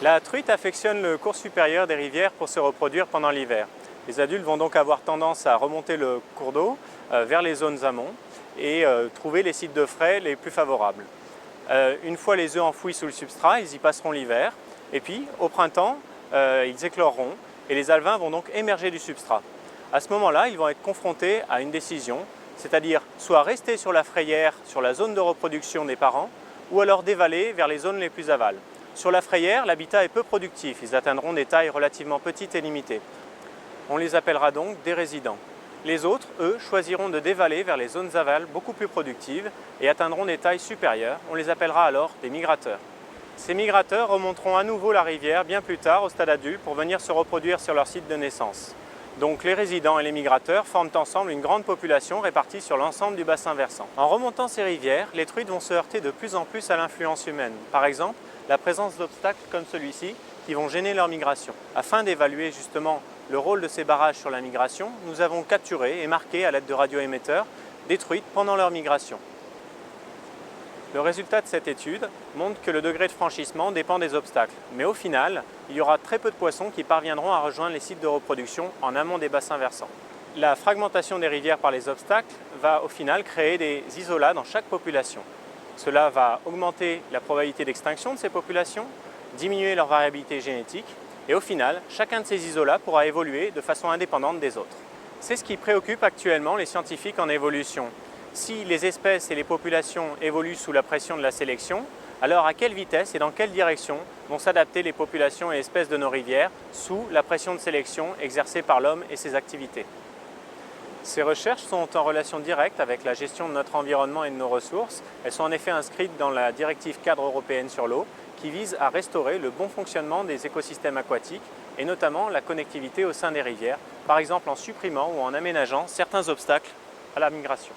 La truite affectionne le cours supérieur des rivières pour se reproduire pendant l'hiver. Les adultes vont donc avoir tendance à remonter le cours d'eau vers les zones amont et trouver les sites de frai les plus favorables. Une fois les œufs enfouis sous le substrat, ils y passeront l'hiver et puis au printemps, ils écloreront et les alevins vont donc émerger du substrat. À ce moment-là, ils vont être confrontés à une décision, c'est-à-dire soit rester sur la frayère, sur la zone de reproduction des parents, ou alors dévaler vers les zones les plus avales. Sur la frayère, l'habitat est peu productif, ils atteindront des tailles relativement petites et limitées. On les appellera donc des résidents. Les autres, eux, choisiront de dévaler vers les zones avales beaucoup plus productives et atteindront des tailles supérieures. On les appellera alors des migrateurs. Ces migrateurs remonteront à nouveau la rivière bien plus tard au stade adulte pour venir se reproduire sur leur site de naissance. Donc les résidents et les migrateurs forment ensemble une grande population répartie sur l'ensemble du bassin versant. En remontant ces rivières, les truites vont se heurter de plus en plus à l'influence humaine. Par exemple, la présence d'obstacles comme celui-ci qui vont gêner leur migration. Afin d'évaluer justement le rôle de ces barrages sur la migration, nous avons capturé et marqué à l'aide de radioémetteurs des truites pendant leur migration. Le résultat de cette étude montre que le degré de franchissement dépend des obstacles, mais au final, il y aura très peu de poissons qui parviendront à rejoindre les sites de reproduction en amont des bassins versants. La fragmentation des rivières par les obstacles va au final créer des isolats dans chaque population. Cela va augmenter la probabilité d'extinction de ces populations, diminuer leur variabilité génétique et au final, chacun de ces isolats pourra évoluer de façon indépendante des autres. C'est ce qui préoccupe actuellement les scientifiques en évolution. Si les espèces et les populations évoluent sous la pression de la sélection, alors à quelle vitesse et dans quelle direction vont s'adapter les populations et espèces de nos rivières sous la pression de sélection exercée par l'homme et ses activités? Ces recherches sont en relation directe avec la gestion de notre environnement et de nos ressources. Elles sont en effet inscrites dans la directive cadre européenne sur l'eau qui vise à restaurer le bon fonctionnement des écosystèmes aquatiques et notamment la connectivité au sein des rivières, par exemple en supprimant ou en aménageant certains obstacles à la migration.